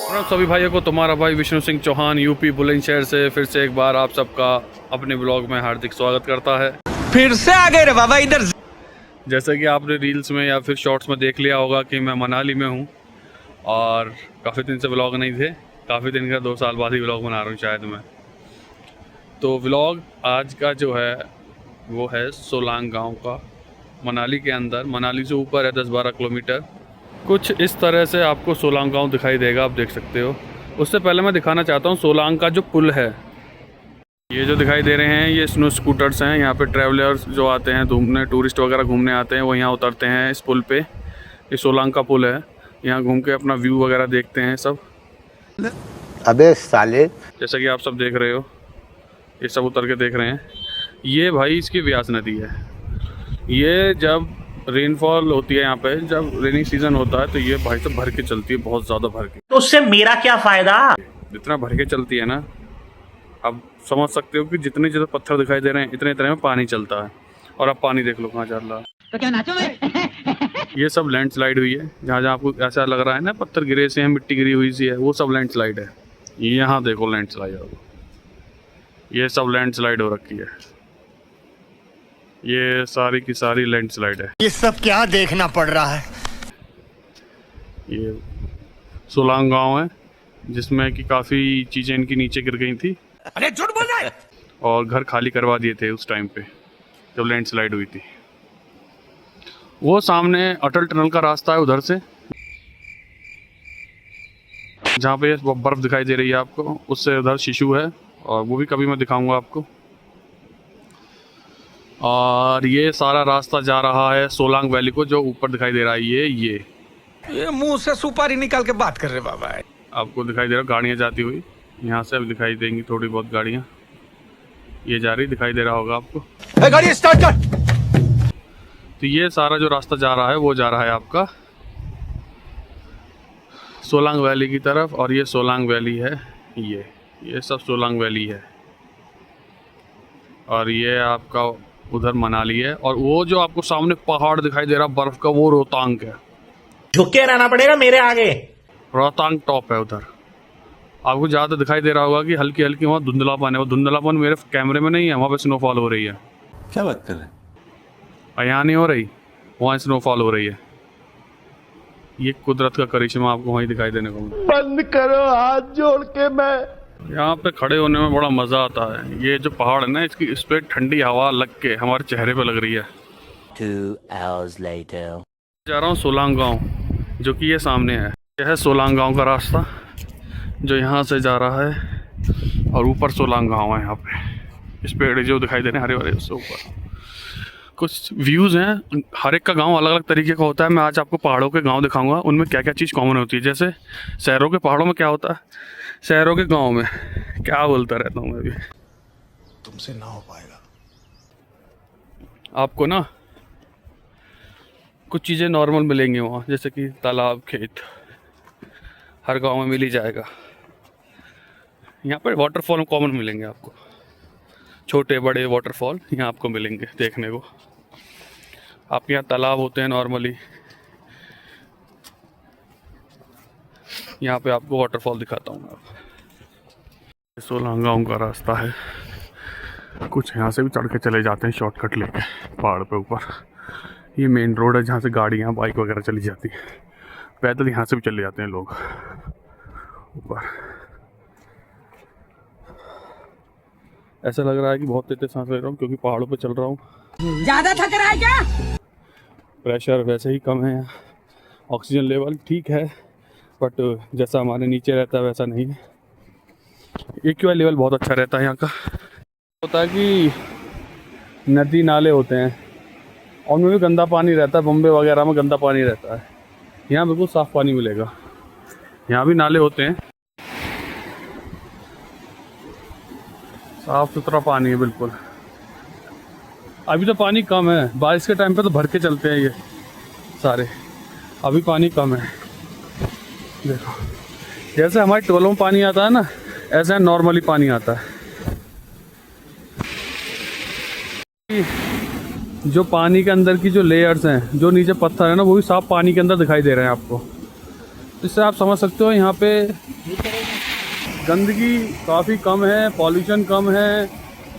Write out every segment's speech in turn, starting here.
और सभी भाइयों को तुम्हारा भाई विष्णु सिंह चौहान यूपी बुलंदशहर से फिर से एक बार आप सबका अपने ब्लॉग में हार्दिक स्वागत करता है। फिर से आ गए रे बाबा इधर। जैसे कि आपने रील्स में या फिर शॉर्ट्स में देख लिया होगा कि मैं मनाली में हूँ और काफ़ी दिन से व्लॉग नहीं थे, काफ़ी दिन का 2 साल बाद ही व्लॉग बना रहा हूँ शायद मैं। तो व्लॉग आज का जो है वो है सोलांग गांव का, मनाली के अंदर, मनाली से ऊपर है 10-12 किलोमीटर। कुछ इस तरह से आपको सोलांग गांव दिखाई देगा, आप देख सकते हो। उससे पहले मैं दिखाना चाहता हूँ सोलांग का जो पुल है। ये जो दिखाई दे रहे हैं ये स्नो स्कूटर्स हैं। यहाँ पे ट्रैवलर्स जो आते हैं घूमने, टूरिस्ट वगैरह घूमने आते हैं, वो यहाँ उतरते हैं इस पुल पे। ये सोलांग का पुल है, यहाँ घूम के अपना व्यू वगैरह देखते हैं सब। अबे साले, जैसा कि आप सब देख रहे हो, ये सब उतर के देख रहे हैं। ये भाई इसकी व्यास नदी है। ये जब रेनफॉल होती है यहाँ पे, जब रेनी सीजन होता है तो ये भाई सब भर के चलती है, बहुत ज़्यादा भर के। तो उससे मेरा क्या फायदा? जितना भर के चलती है ना, अब समझ सकते हो कि जितने जितने पत्थर दिखाई दे रहे हैं इतने इतने में पानी चलता है। और अब पानी देख लो कहाँ चल रहा है। तो क्या नाचो मैं? ये सब लैंडस्लाइड हुई है। जहाँ जहाँ आपको ऐसा लग रहा है ना पत्थर गिरे से हैं, मिट्टी गिरी हुई सी है, वो सब लैंडस्लाइड है। यहाँ देखो लैंडस्लाइड, ये सब लैंडस्लाइड हो रखी है। ये सारी की सारी लैंडस्लाइड है। ये सब क्या देखना पड़ रहा है? ये सोलांग गांव है जिसमें कि काफ़ी चीज़ें इनकी नीचे गिर गई थी। अरे झूठ बोल रहा है। और घर खाली करवा दिए थे उस टाइम पे जब लैंडस्लाइड हुई थी। वो सामने अटल टनल का रास्ता है उधर से, जहाँ पे बर्फ दिखाई दे रही है आपको, उससे उधर शिशु है और वो भी कभी मैं दिखाऊंगा आपको। और ये सारा रास्ता जा रहा है सोलांग वैली को, जो ऊपर दिखाई दे रहा है। ये मुंह से सुपारी निकाल के बात कर रहे बाबा। आपको दिखाई दे रहा, गाड़ियाँ जाती हुई यहाँ से अब दिखाई देंगी थोड़ी बहुत गाड़ियाँ। ये जा रही, दिखाई दे रहा होगा आपको। गाड़ी स्टार्ट कर। तो ये सारा जो रास्ता जा रहा है वो जा रहा है आपका सोलांग वैली की तरफ। और ये सोलांग वैली है, ये सब सोलांग वैली है। और ये आपका उधर मनाली है। और वो जो आपको सामने पहाड़ दिखाई दे रहा बर्फ का, वो रोहतांग है। झुक के रहना पड़ेगा मेरे आगे। रोहतांग टॉप है उधर। आपको ज़्यादा दिखाई दे रहा होगा कि हल्की हल्की वहाँ धुंधलापन है। वो धुंधलापन मेरे कैमरे में नहीं है, वहाँ पे स्नोफॉल हो रही है। क्या बात कर रहे हैं? और यहाँ नहीं हो रही, वहाँ स्नोफॉल हो रही है। ये कुदरत का करिश्मा आपको वहीं दिखाई देने को मिला। बंद करो हाथ जोड़ के। मैं यहाँ पे खड़े होने में बड़ा मज़ा आता है। ये जो पहाड़ है ना, इसकी इस पे ठंडी हवा लग के हमारे चेहरे पे लग रही है। 2 hours later. जा रहा हूँ सोलांग गांव, जो कि ये सामने है। यह है सोलांग गांव का रास्ता जो यहाँ से जा रहा है। और ऊपर सोलांग गांव है। यहाँ पे इस पेड़ जो दिखाई दे रहे हैं हरे भरे, उससे ऊपर कुछ व्यूज़ हैं। हर एक का गांव अलग अलग तरीके का होता है। मैं आज आपको पहाड़ों के गांव दिखाऊंगा, उनमें क्या क्या चीज़ कॉमन होती है। जैसे शहरों के पहाड़ों में क्या होता है, शहरों के गांव में क्या बोलता रहता हूँ मैं भी। तुमसे ना हो पाएगा। आपको ना कुछ चीज़ें नॉर्मल मिलेंगी वहाँ, जैसे कि तालाब, खेत, हर गांव में मिल ही जाएगा। यहाँ पर वाटरफॉल कॉमन मिलेंगे आपको, छोटे बड़े वाटरफॉल यहाँ आपको मिलेंगे देखने को। आपके यहाँ तालाब होते हैं नॉर्मली, यहाँ पे आपको वाटरफॉल दिखाता हूँ मैं। सोलांग गांव का रास्ता है। कुछ यहाँ से भी चढ़ के चले जाते हैं शॉर्टकट लेके पहाड़ पे ऊपर। ये मेन रोड है जहाँ से गाड़ियाँ, बाइक वगैरह चली जाती हैं। पैदल यहाँ से भी चले जाते हैं लोग ऊपर। ऐसा लग रहा है कि बहुत तेज सांस ले रहा हूँ क्योंकि पहाड़ों पे चल रहा हूँ। ज्यादा थक रहा है क्या? प्रेशर वैसे ही कम है, ऑक्सीजन लेवल ठीक है, बट जैसा हमारे नीचे रहता है वैसा नहीं है। AQI लेवल बहुत अच्छा रहता है यहाँ का। होता है कि नदी नाले होते हैं और उनमें भी गंदा पानी रहता है। बम्बे वगैरह में गंदा पानी रहता है, यहाँ बिल्कुल साफ़ पानी मिलेगा। यहाँ भी नाले होते हैं, साफ़ सुथरा पानी है बिल्कुल। अभी तो पानी कम है, बारिश के टाइम पे तो भर के चलते हैं ये सारे। अभी पानी कम है। देखो जैसे हमारे टोलों में पानी आता है ना, ऐसे नॉर्मली पानी आता है। जो पानी के अंदर की जो लेयर्स हैं, जो नीचे पत्थर है ना, वो भी साफ पानी के अंदर दिखाई दे रहे हैं आपको। इससे आप समझ सकते हो यहाँ पे गंदगी काफ़ी कम है, पॉल्यूशन कम है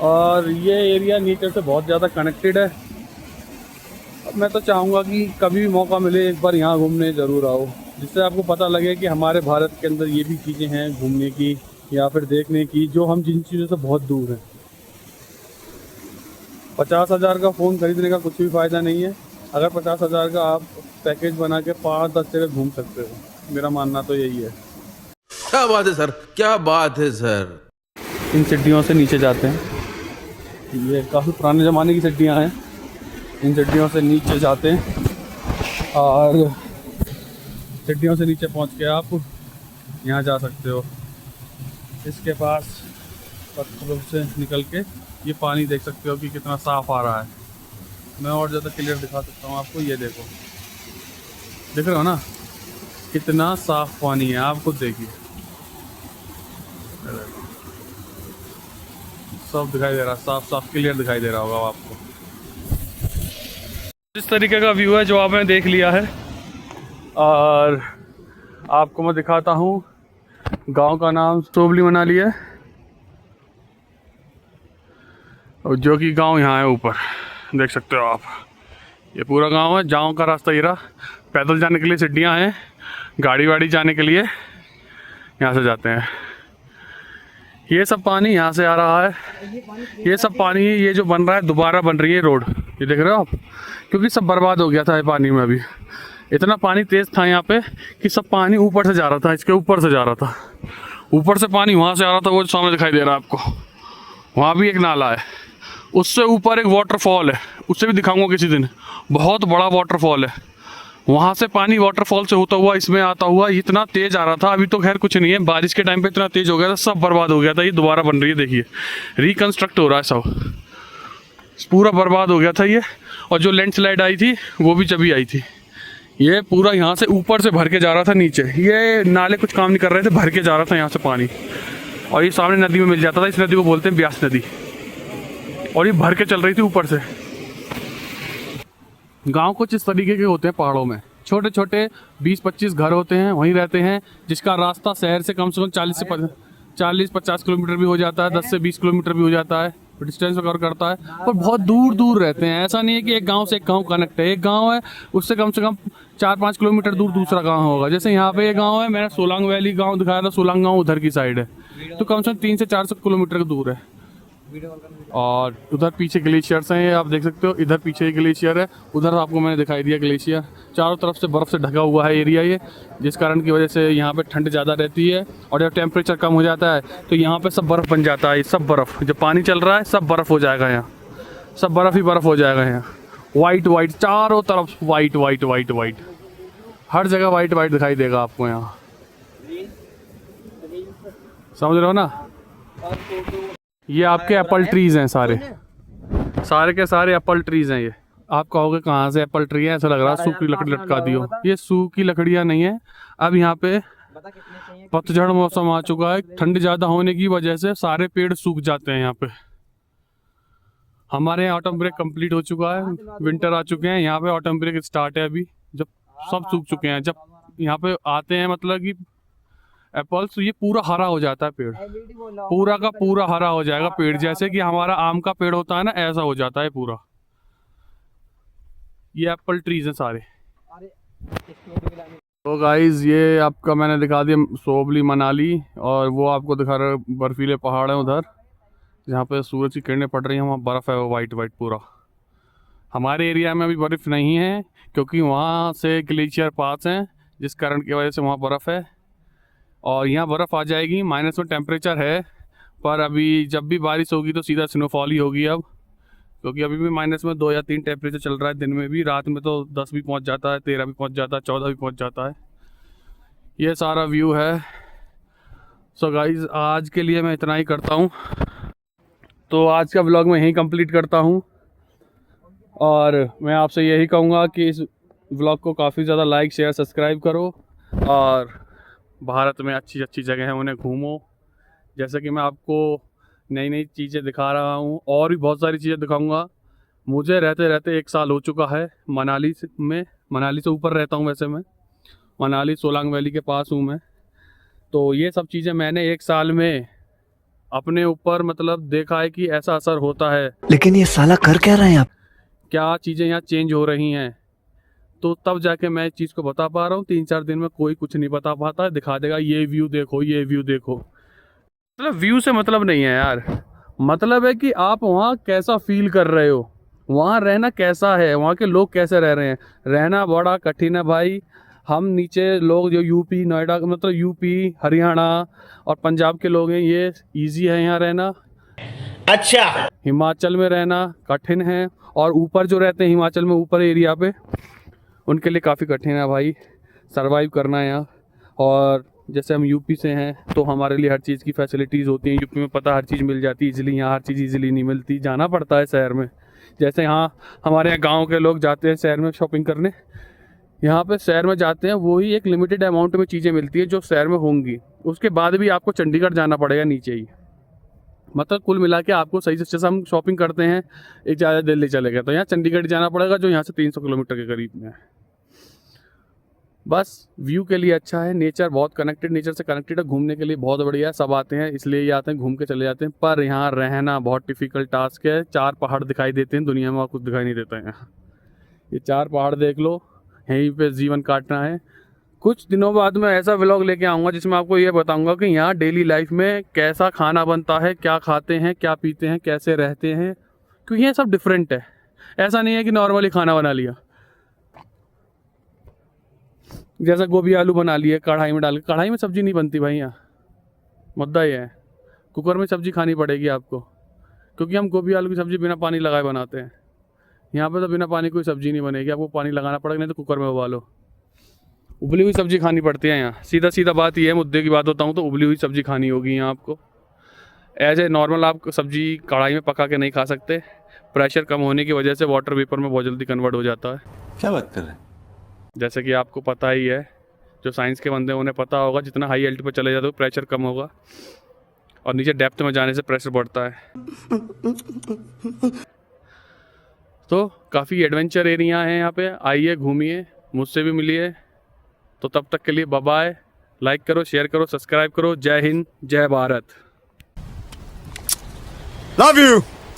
और ये एरिया नेचर से बहुत ज़्यादा कनेक्टेड है। अब मैं तो चाहूँगा कि कभी भी मौका मिले एक बार यहाँ घूमने ज़रूर आओ, जिससे आपको पता लगे कि हमारे भारत के अंदर ये भी चीज़ें हैं घूमने की या फिर देखने की, जो हम जिन चीज़ों से बहुत दूर हैं। 50,000 का फ़ोन खरीदने का कुछ भी फ़ायदा नहीं है अगर 50,000 का आप पैकेज बना के 5-10 जगह घूम सकते हो। मेरा मानना तो यही है। क्या बात है सर, क्या बात है सर। इन सीढ़ियों से नीचे जाते हैं, ये काफ़ी पुराने ज़माने की सीढ़ियाँ हैं। इन सीढ़ियों से नीचे जाते हैं और सीढ़ियों से नीचे पहुंच के आप यहाँ जा सकते हो। इसके पास पत्थरों से निकल के ये पानी देख सकते हो कि कितना साफ़ आ रहा है। मैं और ज़्यादा क्लियर दिखा सकता हूँ आपको, ये देखो, देख रहे हो ना कितना साफ़ पानी है, आप खुद देखिए, सब दिखाई दे रहा है, साफ साफ क्लियर दिखाई दे रहा होगा आपको। इस तरीके का व्यू है जो आपने देख लिया है और आपको मैं दिखाता हूँ। गांव का नाम सोबली मनाली है और जो कि गांव यहाँ है ऊपर देख सकते हो आप। ये पूरा गांव है, गांव का रास्ता ये रहा। पैदल जाने के लिए सीढ़ियाँ हैं, गाड़ी वाड़ी जाने के लिए यहाँ से जाते हैं। ये सब पानी यहाँ से आ रहा है, ये सब पानी ये जो बन रहा है, दोबारा बन रही है रोड, ये देख रहे हो आप, क्योंकि सब बर्बाद हो गया था ये पानी में। अभी इतना पानी तेज़ था यहाँ पे कि सब पानी ऊपर से जा रहा था, इसके ऊपर से जा रहा था, ऊपर से पानी वहाँ से आ रहा था, वो सामने दिखाई दे रहा है आपको। वहाँ भी एक नाला है, उससे ऊपर एक वाटरफॉल है, उससे भी दिखाऊंगा किसी दिन, बहुत बड़ा वाटरफॉल है। वहाँ से पानी वाटरफॉल से होता हुआ इसमें आता हुआ इतना तेज़ आ रहा था। अभी तो खैर कुछ नहीं है, बारिश के टाइम पे इतना तेज़ हो गया था, सब बर्बाद हो गया था। ये दोबारा बन रही है, देखिए रिकन्स्ट्रक्ट हो रहा है, सब पूरा बर्बाद हो गया था ये। और जो लैंडस्लाइड आई थी वो भी जब ही आई थी। ये पूरा यहाँ से ऊपर से भर के जा रहा था नीचे, ये नाले कुछ काम नहीं कर रहे थे, भर के जा रहा था यहाँ से पानी, और ये सामने नदी में मिल जाता था। इस नदी को बोलते हैं ब्यास नदी, और ये भर के चल रही थी ऊपर से। गांव कुछ इस तरीके के होते हैं पहाड़ों में, छोटे छोटे 20-25 घर होते हैं, वहीं रहते हैं, जिसका रास्ता शहर से कम 40-50 किलोमीटर भी हो जाता है, 10 से 20 किलोमीटर भी हो जाता है, डिस्टेंस कवर करता है, पर बहुत दूर दूर रहते हैं। ऐसा नहीं है कि एक गांव से एक गांव कनेक्ट है, एक गांव है उससे कम से कम 4-5 किलोमीटर दूर दूसरा गांव होगा। जैसे यहाँ पे ये गांव है, मैंने सोलांग वैली गांव दिखाया था, सोलांग गांव उधर की साइड है, तो कम से कम 300 से 400 किलोमीटर दूर है। और उधर पीछे ग्लेशियर्स हैं, ये आप देख सकते हो, इधर पीछे ग्लेशियर है, उधर आपको मैंने दिखाई दिया ग्लेशियर। चारों तरफ से बर्फ़ से ढका हुआ है एरिया ये, जिस कारण की वजह से यहाँ पे ठंड ज़्यादा रहती है, और जब टेम्परेचर कम हो जाता है तो यहाँ पे सब बर्फ़ बन जाता है। सब बर्फ़, जब पानी चल रहा है सब बर्फ़ हो जाएगा यहाँ, सब बर्फ़ ही बर्फ़ हो जाएगा यहाँ। वाइट वाइट चारों तरफ, वाइट वाइट वाइट वाइट, हर जगह वाइट वाइट दिखाई देगा आपको यहाँ, समझ रहे हो ना। ये आपके एप्पल ट्रीज़ हैं, सारे के सारे एप्पल ट्रीज़ हैं। ये आप कहोगे कहाँ से एप्पल ट्री है, ऐसा लग रहा है सूखी लकड़ी लटका दी हो। ये सूखी लकड़ियाँ नहीं है, अब यहाँ पे पतझड़ मौसम आ चुका है, ठंड ज़्यादा होने की वजह से सारे पेड़ सूख जाते हैं यहाँ पे। हमारे यहाँ ऑटम ब्रेक कंप्लीट हो चुका है, विंटर आ चुके हैं, यहाँ पे ऑटम ब्रेक स्टार्ट है अभी, जब सब सूख चुके हैं। जब यहाँ पे आते हैं मतलब कि एप्पल्स, तो ये पूरा हरा हो जाता है पेड़, पूरा का पूरा हरा हो जाएगा पेड़, जैसे कि हमारा आम का पेड़ होता है ना, ऐसा हो जाता है पूरा। ये एप्पल ट्रीज हैं सारे। तो गाइज ये आपका मैंने दिखा दिया सोबली मनाली, और वो आपको दिखा रहे बर्फीले पहाड़ हैं उधर, जहाँ पे सूरज की किरणें पड़ रही हैं, वहाँ बर्फ़ है, वो वाइट वाइट पूरा। हमारे एरिया में अभी बर्फ़ नहीं है, क्योंकि वहाँ से ग्लेशियर पास हैं, जिस कारण की वजह से वहाँ बर्फ़ है, और यहाँ बर्फ़ आ जाएगी। माइनस में टेम्परेचर है, पर अभी जब भी बारिश होगी तो सीधा स्नोफॉल ही होगी अब, क्योंकि अभी भी माइनस में 2 या 3 टेम्परेचर चल रहा है दिन में भी, रात में तो 10 भी पहुँच जाता है, 13 भी पहुँच जाता है, 14 भी पहुँच जाता है। ये सारा व्यू है। सो गाइज़ आज के लिए मैं इतना ही करता हूँ, तो आज का व्लॉग मैं यहीं कंप्लीट करता हूँ, और मैं आपसे यही कहूँगा कि इस व्लॉग को काफ़ी ज़्यादा लाइक शेयर सब्सक्राइब करो, और भारत में अच्छी अच्छी जगह हैं उन्हें घूमो। जैसे कि मैं आपको नई नई चीज़ें दिखा रहा हूँ, और भी बहुत सारी चीज़ें दिखाऊंगा। मुझे रहते रहते 1 साल हो चुका है मनाली से ऊपर रहता हूँ वैसे मैं, मनाली सोलांग वैली के पास हूँ मैं। तो ये सब चीज़ें मैंने 1 साल में अपने ऊपर मतलब देखा है कि ऐसा असर होता है, लेकिन ये साला कर क्या रहे हैं आप? क्या चीज़ें यहाँ चेंज हो रही हैं। तो तब जाके मैं इस चीज़ को बता पा रहा हूँ। 3-4 दिन में कोई कुछ नहीं बता पाता, दिखा देगा ये व्यू देखो, ये व्यू देखो। मतलब व्यू से मतलब नहीं है यार, मतलब है कि आप वहाँ कैसा फील कर रहे हो, वहाँ रहना कैसा है, वहाँ के लोग कैसे रह रहे हैं। रहना बड़ा कठिन है भाई। हम नीचे लोग जो यूपी नोएडा मतलब यूपी हरियाणा और पंजाब के लोग हैं, ये इजी है यहाँ रहना। अच्छा, हिमाचल में रहना कठिन है, और ऊपर जो रहते हैं हिमाचल में ऊपर एरिया पे, उनके लिए काफ़ी कठिन है भाई सरवाइव करना यहाँ। और जैसे हम यूपी से हैं तो हमारे लिए हर चीज़ की फैसिलिटीज़ होती हैं। यूपी में पता हर चीज़ मिल जाती है इजीली, यहाँ हर चीज़ इजीली नहीं मिलती, जाना पड़ता है शहर में। जैसे यहाँ हमारे यहाँ गाँव के लोग जाते हैं शहर में शॉपिंग करने, यहाँ पे शहर में जाते हैं वही एक लिमिटेड अमाउंट में चीज़ें मिलती है जो शहर में होंगी, उसके बाद भी आपको चंडीगढ़ जाना पड़ेगा नीचे ही। मतलब कुल मिला के आपको सही से, जैसे हम शॉपिंग करते हैं एक ज़्यादा दिल्ली चले गए तो यहाँ चंडीगढ़ जाना पड़ेगा जो यहाँ से 300 किलोमीटर के करीब में है। बस व्यू के लिए अच्छा है, नेचर बहुत कनेक्टेड, नेचर से कनेक्टेड है, घूमने के लिए बहुत बढ़िया है। सब आते हैं इसलिए ये आते हैं, घूम के चले जाते हैं। पर यहाँ रहना बहुत डिफ़िकल्ट टास्क है। 4 पहाड़ दिखाई देते हैं, दुनिया में और कुछ दिखाई नहीं देता है यहाँ। ये 4 पहाड़ देख लो, यहीं पे जीवन काटना है। कुछ दिनों बाद मैं ऐसा व्लॉग लेके आऊँगा जिसमें आपको ये बताऊँगा कि यहाँ डेली लाइफ में कैसा खाना बनता है, क्या खाते हैं, क्या पीते हैं, कैसे रहते हैं, क्योंकि ये सब डिफरेंट है। ऐसा नहीं है कि नॉर्मली खाना बना लिया, जैसा गोभी आलू बना लिए कढ़ाई में डाल के। कढ़ाई में सब्ज़ी नहीं बनती भाई यहाँ, मुद्दा ये है। कुकर में सब्ज़ी खानी पड़ेगी आपको, क्योंकि हम गोभी आलू की सब्ज़ी बिना पानी लगाए बनाते हैं। यहाँ पे तो बिना पानी कोई सब्ज़ी नहीं बनेगी, आपको पानी लगाना पड़ेगा, नहीं तो कुकर में उबालो। उबली हुई सब्ज़ी खानी पड़ती है यहाँ। सीधा सीधा बात ये है, मुद्दे की बात बताऊँ तो उबली हुई सब्ज़ी खानी होगी यहाँ आपको। एज ए नॉर्मल आप सब्ज़ी कढ़ाई में पका के नहीं खा सकते, प्रेशर कम होने की वजह से वाटर वेपर में बहुत जल्दी कन्वर्ट हो जाता है। क्या बात कर रहे हैं? जैसे कि आपको पता ही है, जो साइंस के बंदे उन्हें पता होगा, जितना हाई एल्टी पर चले जाते हो प्रेशर कम होगा और नीचे डेप्थ में जाने से प्रेशर बढ़ता है। तो काफ़ी एडवेंचर एरिया हैं यहाँ पे, आइए घूमिए, मुझसे भी मिलिए। तो तब तक के लिए बाय बाय। लाइक करो, शेयर करो, सब्सक्राइब करो। जय हिंद, जय भारत। Love you.